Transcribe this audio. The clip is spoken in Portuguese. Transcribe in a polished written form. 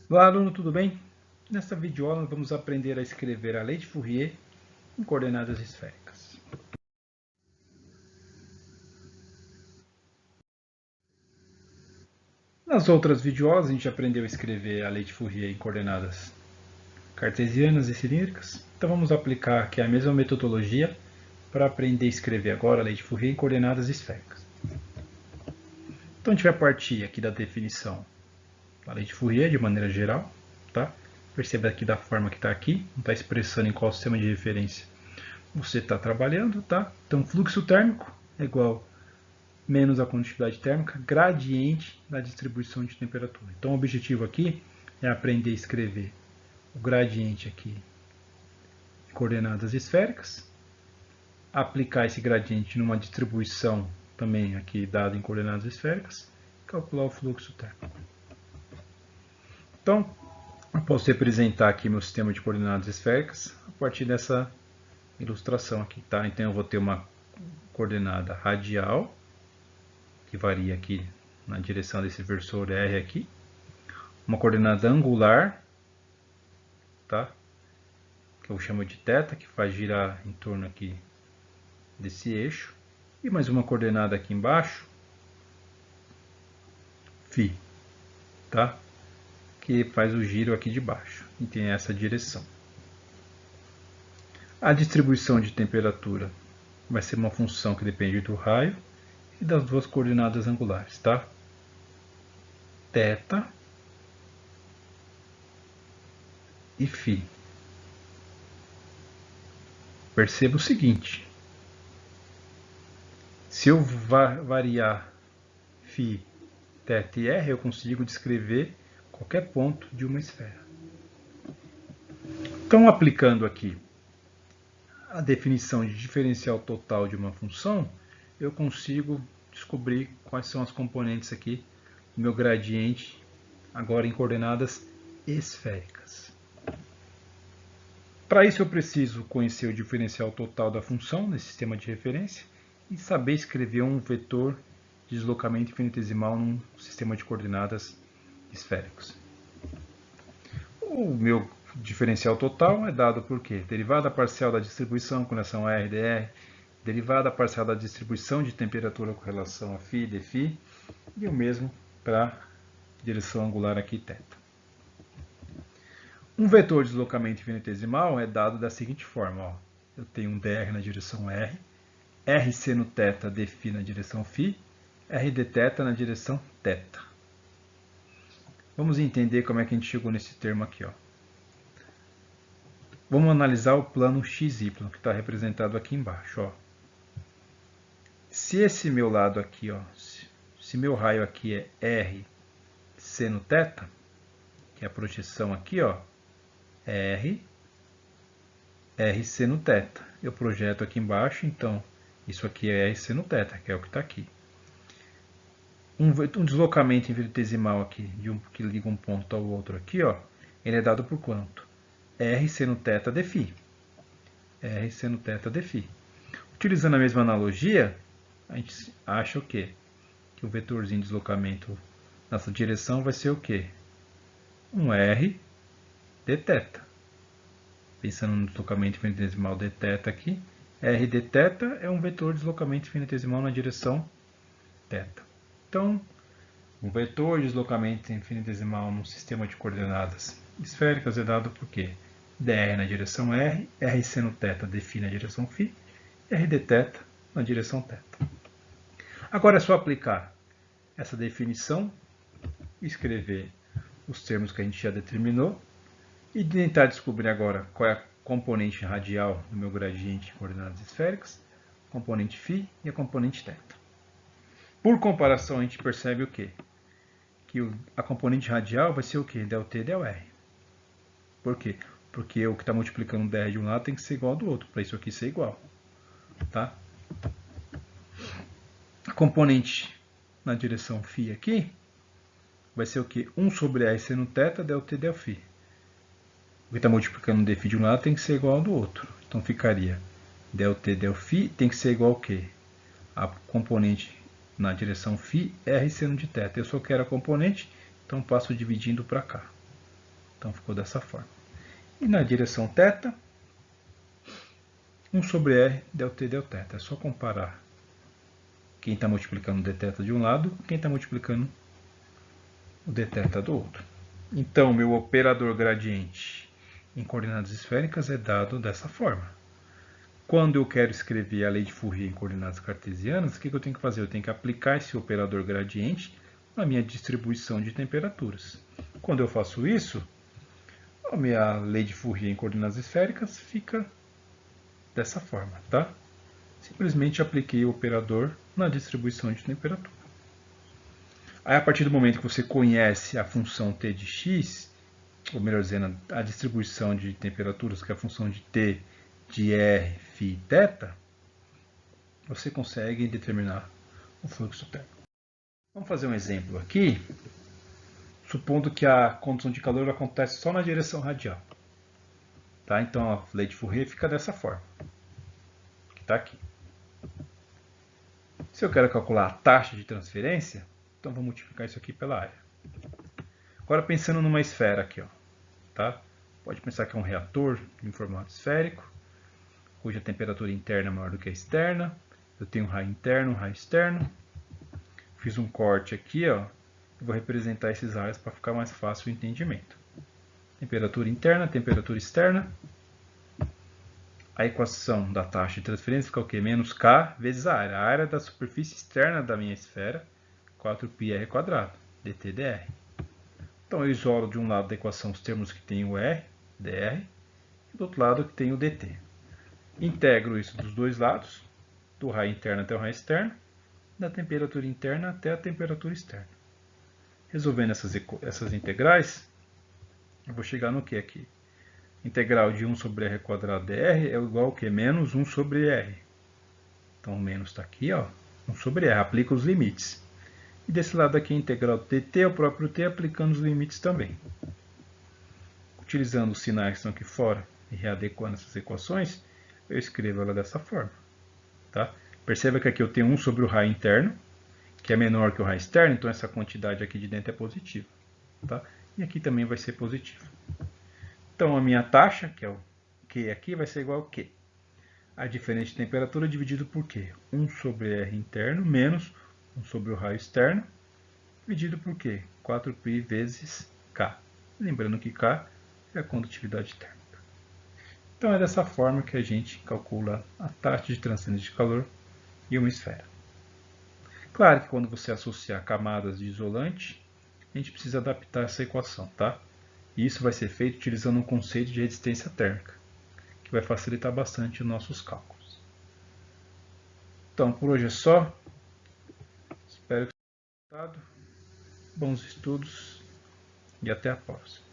Olá, aluno, tudo bem? Nesta videoaula nós vamos aprender a escrever a lei de Fourier em coordenadas esféricas. Nas outras videoaulas a gente aprendeu a escrever a lei de Fourier em coordenadas cartesianas e cilíndricas. Então vamos aplicar aqui a mesma metodologia para aprender a escrever agora a lei de Fourier em coordenadas esféricas. Então a gente vai partir aqui da definição da lei de Fourier de maneira geral, tá? Perceba aqui da forma que está aqui, não está expressando em qual sistema de referência você está trabalhando, tá? Então, fluxo térmico é igual menos a condutividade térmica, gradiente da distribuição de temperatura. Então, o objetivo aqui é aprender a escrever o gradiente aqui em coordenadas esféricas, aplicar esse gradiente numa distribuição também aqui dada em coordenadas esféricas, calcular o fluxo térmico. Então, eu posso representar aqui meu sistema de coordenadas esféricas a partir dessa ilustração aqui, tá? Então eu vou ter uma coordenada radial, que varia aqui na direção desse versor R aqui, uma coordenada angular, tá? Que eu chamo de θ, que faz girar em torno aqui desse eixo, e mais uma coordenada aqui embaixo, φ, tá? Que faz o giro aqui de baixo, e tem essa direção. A distribuição de temperatura vai ser uma função que depende do raio e das duas coordenadas angulares, tá? θ e φ. Perceba o seguinte: se eu variar φ, θ e r, eu consigo descrever qualquer ponto de uma esfera. Então, aplicando aqui a definição de diferencial total de uma função, eu consigo descobrir quais são as componentes aqui do meu gradiente, agora em coordenadas esféricas. Para isso eu preciso conhecer o diferencial total da função nesse sistema de referência e saber escrever um vetor de deslocamento infinitesimal num sistema de coordenadas esféricos. O meu diferencial total é dado por quê? Derivada parcial da distribuição com relação a R dr, derivada parcial da distribuição de temperatura com relação a φ dφ, e o mesmo para a direção angular aqui, θ. Um vetor de deslocamento infinitesimal é dado da seguinte forma: ó. Eu tenho um dr na direção R, r seno θ dφ na direção φ, r dθ na direção θ. Vamos entender como é que a gente chegou nesse termo aqui, ó. Vamos analisar o plano XY, que está representado aqui embaixo, ó. Se esse meu lado aqui, ó, se meu raio aqui é R seno θ, que é a projeção aqui, ó, R seno θ. Eu projeto aqui embaixo, então isso aqui é R seno θ, que é o que está aqui. Um deslocamento infinitesimal aqui, que liga um ponto ao outro aqui, ó, ele é dado por quanto? R seno θ dφ. R seno θ dφ. Utilizando a mesma analogia, a gente acha o quê? Que o vetorzinho de deslocamento nessa direção vai ser o quê? Um R dθ. Pensando no deslocamento infinitesimal dθ aqui, R dθ é um vetor de deslocamento infinitesimal na direção θ. Então, um vetor de deslocamento infinitesimal num sistema de coordenadas esféricas é dado por quê? dr na direção R, R seno θ dφ na direção φ, R dθ na direção θ. Agora é só aplicar essa definição, escrever os termos que a gente já determinou e tentar descobrir agora qual é a componente radial do meu gradiente em coordenadas esféricas, a componente φ e a componente θ. Por comparação, a gente percebe o quê? Que a componente radial vai ser o quê? Δt δr. Por quê? Porque o que está multiplicando dr de um lado tem que ser igual ao do outro, para isso aqui ser igual. Tá? A componente na direção φ aqui vai ser o quê? 1 sobre r seno θ δt δφ. O que está multiplicando dφ de um lado tem que ser igual ao do outro. Então ficaria δt δφ tem que ser igual ao quê? A componente na direção φ, r seno de θ. Eu só quero a componente, então passo dividindo para cá. Então ficou dessa forma. E na direção θ, 1 sobre R del t del θ. É só comparar quem está multiplicando o dθ de um lado com quem está multiplicando o dθ do outro. Então, meu operador gradiente em coordenadas esféricas é dado dessa forma. Quando eu quero escrever a lei de Fourier em coordenadas cartesianas, o que eu tenho que fazer? Eu tenho que aplicar esse operador gradiente na minha distribuição de temperaturas. Quando eu faço isso, a minha lei de Fourier em coordenadas esféricas fica dessa forma, tá? Simplesmente apliquei o operador na distribuição de temperatura. Aí, a partir do momento que você conhece a função t de x, ou melhor dizendo, a distribuição de temperaturas, que é a função de t de R, φ, θ, você consegue determinar o fluxo térmico. Vamos fazer um exemplo aqui, supondo que a condução de calor acontece só na direção radial. Tá? Então a lei de Fourier fica dessa forma, que está aqui. Se eu quero calcular a taxa de transferência, então vou multiplicar isso aqui pela área. Agora pensando numa esfera aqui, ó, tá? Pode pensar que é um reator em formato esférico, cuja temperatura interna é maior do que a externa. Eu tenho um raio interno, um raio externo. Fiz um corte aqui, ó, e vou representar esses raios para ficar mais fácil o entendimento. Temperatura interna, temperatura externa. A equação da taxa de transferência fica o quê? Menos K vezes a área da superfície externa da minha esfera, 4πr², dt dr. Então eu isolo de um lado da equação os termos que tem o R, dr, e do outro lado que tem o dt. Integro isso dos dois lados, do raio interno até o raio externo, da temperatura interna até a temperatura externa. Resolvendo essas integrais, eu vou chegar no que aqui? Integral de 1 sobre r² dr é igual ao que? Menos 1 sobre r. Então o menos está aqui, ó, 1 sobre r. Aplica os limites. E desse lado aqui a integral do dt é o próprio t aplicando os limites também. Utilizando os sinais que estão aqui fora e readequando essas equações, eu escrevo ela dessa forma. Tá? Perceba que aqui eu tenho 1 sobre o raio interno, que é menor que o raio externo, então essa quantidade aqui de dentro é positiva. Tá? E aqui também vai ser positivo. Então a minha taxa, que é o Q aqui, vai ser igual a Q. A diferença de temperatura dividido por Q? 1 sobre R interno menos 1 sobre o raio externo, dividido por Q? 4π vezes K. Lembrando que K é a condutividade térmica. Então é dessa forma que a gente calcula a taxa de transferência de calor em uma esfera. Claro que quando você associar camadas de isolante, a gente precisa adaptar essa equação, tá? E isso vai ser feito utilizando um conceito de resistência térmica, que vai facilitar bastante os nossos cálculos. Então, por hoje é só. Espero que tenham gostado. Bons estudos e até a próxima.